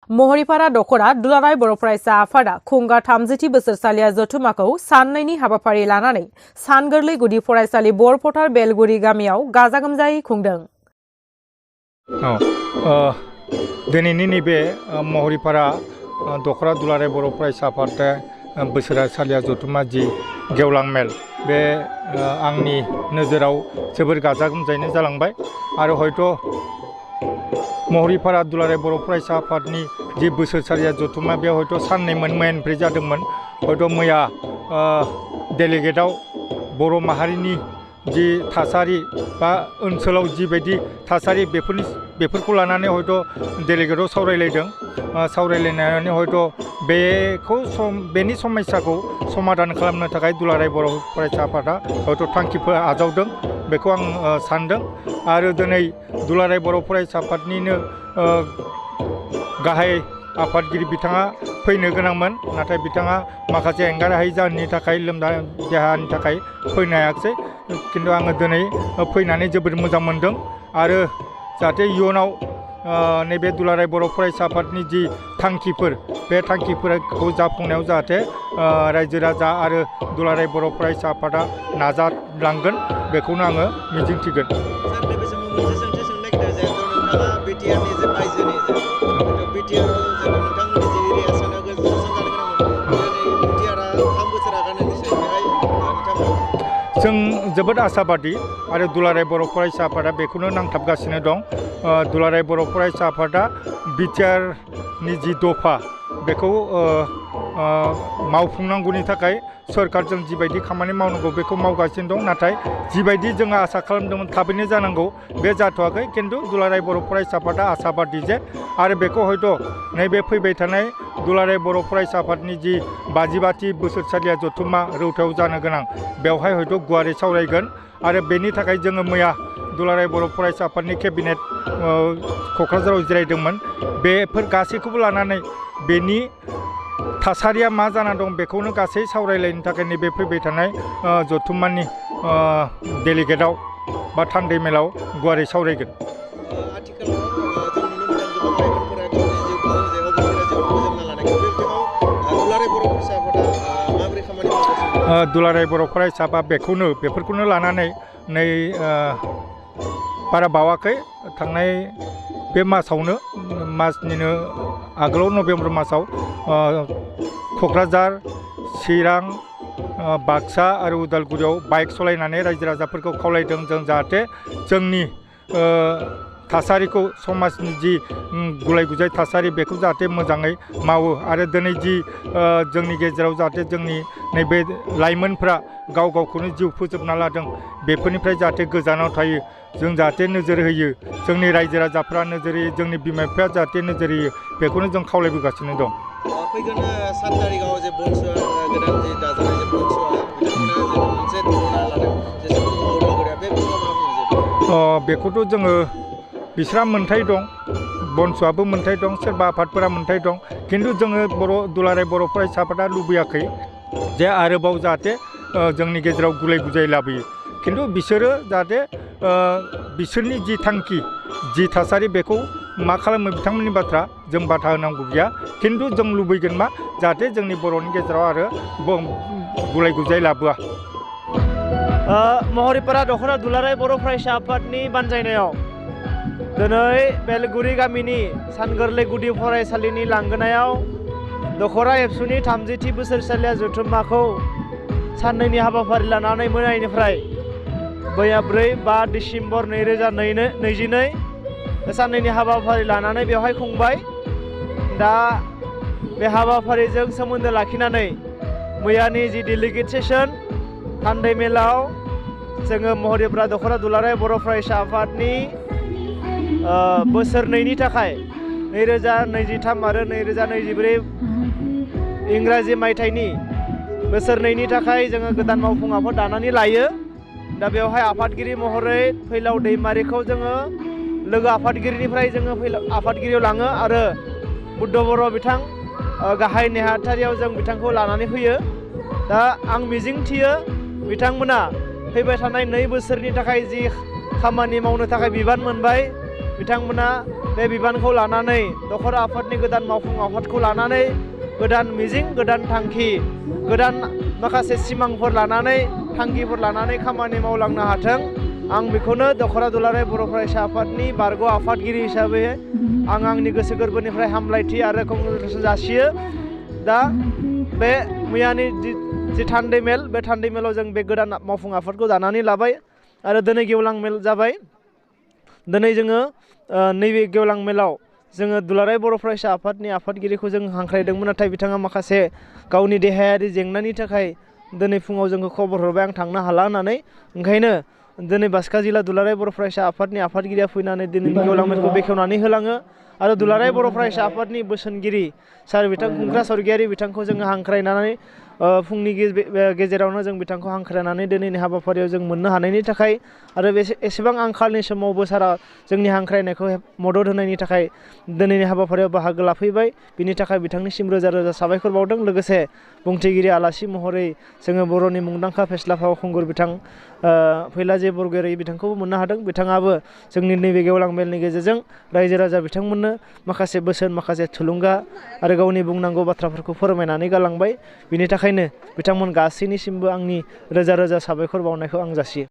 महरिपारा दखरा दुलाराय बर' फरायसा आफादा खुंगा 30थि बोसोरसालिया जथुमाखौ साननैनि हाबाफारि लानानै सान गोरलै गुदि फरायसालि बरफथार बेलगुरि गामियाव गाजा गोमजायै खुंदों। दिनैनि नैबे महरिपारा दखरा दुलाराय बर' फरायसा आफादा बोसोरसालिया जथुमा जि गेवलां मेल बे आंनि नोजोराव जोबोर गाजा गोमजायैनो जालांबाय आरो हयथ' महरिपारा दुलाराय बर' फरायसा आफादनि जि बोसोरसालिया जथुमा बे हयथ' साननैमोन मैयानिफ्राय जादोंमोन हयथ' मैया डेलिगेटआव बर' माहारिनि जि थासारि बा ओनसोलाव जिबायदि थासारि बेफोरखौ लानानै हयथ' डेलिगेटआव सावरायलायनानै हयथ' बेनि समस्याखौ समाधान खालामनो थाखाय दुलाराय बर' फरायसा आफादा हयथ' थांखिफोर आजावदों बेखौ आं सानदों आरो दिनै दुलाराय बर' फरायसा आफादनिनो गाहाय आफादगिरि बिथाङा फैनो गोनांमोन नाथाय बिथाङा माखासे एंगार हायै जाहोननि थाखाय लोमजानाय देहानि थाखाय फैनो हायाखिसै खिन्थु आङो दिनै फैनानै जोबोद मोजां मोनदों आरो जाहाथे इयुनाव नैबे दुलाराय बर' फरायसा आफादनि जि थांखिफोर बे थांखिफोरखौ जाफुंनायाव जाहाथे रायजो राजा आरो दुलाराय बर' फरायसा आफादा नाजालांगोन बेखौनो आङो मिजिंथिगोन। जों जोबोद आसाबादि आरो दुलाराय बर' फरायसा आफादा बेखौनो नांथाबगासिनो दं। दुलाराय बर' फरायसा आफादा बिटिआरनि जि दफा बेखौ मावफुंनांगौनि थाखाय सरकारजों जिबायदि खामानि मावनांगौ बेखौ मावगासिनो दं नाथाय जिबायदि जोङो आसा खालामदोंमोन थाबैनो जानांगौ बे जाथ'वाखै खिन्थु दुलाराय बर' फरायसा आफादा आसाबादि जे आरो बेखौ हयथ' नैबे फैबाय थानाय दुलाराय बर' फरायसा आफादनि जि 52थि बोसोरसालिया जथुमा रौतायाव जानो गोनां बेवहाय हयथ' गुवारै सावरायगोन आरो बेनि थाखाय जोङो मैया दुलाराय बर' फरायसा आफादनि केबिनेट क'क्राझाराव जिरायदोंमोन बेफोर गासैखौबो लानानै बेनि थासारिया मा जाना दं बेखौनो गासै सावरायलायनो थाखाय नैबे फैबाय थानाय जथुमानि डेलिगेटआव बा थान्दै मेलाव गुवारै सावरायगोन। दुलाराय बर' फरायसा आफादा बेफोरखौनो लानानै नै बारा बावाखै थांनाय बे मासनिनो आगोलाव नभेम्बर मासाव क'क्राझार चिरां बाक्सा आरो उदालगुरियाव बाइक सालायनानै रायजो राजाफोरखौ खावलायदों जों जाहाथे जोंनि थासारिखौ समाजनि जि गुलाय गुजाय थासारि बेखौ जाहाथे मोजाङै मावो आरो दिनै जि जोंनि गेजेराव जाहाथे जोंनि नैबे लाइमोनफ्रा गावखौनो जिउ फोजोबना लादों बेफोरनिफ्राय जाहाथे गोजानाव थायो जों जाहाथे नोजोर होयो जोंनि रायजो राजाफ्रा नोजोर होयो जोंनि बिमा बिफाया जाहाथे नोजोर होयो बेखौनो जों खावलायबोगासिनो दं। फैगोन 7 तारिखआव जे बनसुआ गोदान जे दाजानाय जे बनसुआ बिथांमोना जे मोनसे धरना लादों जे सुबुं मावरिया बे बुङा मा बुङो बेखौथ' जोङो बिस्रा मोन्थाय दं बनसुआबो मोन्थाय दं सोरबा आफादफोरा मोन्थाय दं खिन्थु जोङो दुलाराय बर' फरायसा आफादा लुबैयाखै जे आरोबाव जाहाथे जोंनि गेजेराव गुलाय गुजाय लाबोयो खिन्थु बिसोरो जाहाथे बिसोरनि जि थांखि जि थासारि बेखौ मा खालामो बिथांमोननि बाथ्रा जों बाथा होनांगौ गैया खिन्थु जों लुबैगोन मा जाहाथे जोंनि बर'नि गेजेराव आरो गुलाय गुजाय लाबोआ। महरिपारा दखरा दुलाराय बर' फरायसा आफादनि बानजायनायाव दिनै बेलगुरि गामिनि सान गोरलै गुदि फरायसालिनि लांगोनायाव दखरा एबसुनि 30थि बोसोरसालिया जथुम्माखौ साननैनि हाबाफारि लानानै मोनानिफ्राय 4-5 डिसेम्बर 2022 साननैनि हाबाफारि लानानै बेवहाय खुंबाय। दा बे हाबाफारिजों सोमोन्दो लाखिनानै मैयानि जि डेलिगेट सेसन थान्दै मेलाव जोङो महरिपारा दखरा दुलाराय बर' फरायसा आफादनि बोसोरनैनि थाखाय 2023 आरो 2024 इंराजि मायथाइनि बोसोरनैनि थाखाय जोङो गोदान मावफुं आफाद दानानै लायो। दा बेवहाय आफादगिरि महरै फैलाव दैमारिखौ जोङो लोगो आफादगिरिनिफ्राय जोङो आफादगिरियाव लाङो आरो बुद्ध बर' बिथां गाहाय नेहाथारियाव जों बिथांखौ लानानै फैयो। दा आं मिजिंथियो बिथांमोना फैबाय थानाय 2 बोसोरनि थाखाय जि खामानि मावनो थाखाय बिबान मोनबाय बिथांमोना बे बिबानखौ लानानै दखरा आफादनि गोदान मावफुं आफादखौ लानानै गोदान मिजिं गोदान थांखि गोदान माखासे सिमांफोर लानानै थांखिफोर लानानै खामानि मावलांनो हाथों आं बेखौनो दखरा दुलाराय बर' फरायसा आफादनि बारग' आफादगिरि हिसाबै आं आंनि गोसो गोरबोनिफ्राय हामलायथि आरो कंग्रेचुलेसन जासियो दा बे मैयानि जि थान्दै मेल बे थान्दै मेलाव जों बे गोदान मावफुं आफादखौ दानानै लाबाय आरो दिनै गेवलां मेल जाबाय दिनै जोङो नैबे गेवलां मेलाव जोङो दुलाराय बर' फरायसा आफादनि आफादगिरिखौ जों हांख्रायदोंमोन नाथाय बिथाङा माखासे गावनि देहायारि जेंनानि थाखाय दिनै फुङाव जोंखौ खबर हरबाय आं थांनो हाला होननानै ओंखायनो दिनै बाक्सा जिल्ला दुलाराय बर' फरायसा आफादनि आफादगिरिया फैनानै दिनैनि गेवलां मेलखौ बेखेवनानै होलाङो आरो दुलाराय बर' फरायसा आफादनि बोसोनगिरि सार बिथां खुंख्रा सरगियारि बिथांखौ जोङो हांख्रायनानै फुंनि गेजेरावनो जों बिथांखौ हांख्रायनानै दिनैनि हाबाफारियाव जों मोननो हानायनि थाखाय आरो एसेबां आंखालनि समावबो सारा जोंनि हांख्रायनायखौ मदद होनायनि थाखाय दिनैनि हाबाफारियाव बाहागो लाफैबाय बिनि थाखाय बिथांनिसिम रोजा रोजा साबायखर बावदों लोगोसे बुंथिगिरि आलासि महरै जोङो बर'नि मुंदांखा फेस्ला फावखुंगुर बिथां फैलाजे बरगयारि बिथांखौबो मोननो हादों बिथाङाबो जोंनि नैबे गेवलां मेलनि गेजेरजों रायजो राजा बिथांमोननो माखासे बोसोन माखासे थुलुंगा आरो गावनि बुंनांगौ बाथ्राफोरखौ फोरमायनानै गालांबाय बिनि थाखायनो बिथांमोन गासैनिसिमबो आंनि रोजा रोजा साबायखर बावनायखौ आं जासियो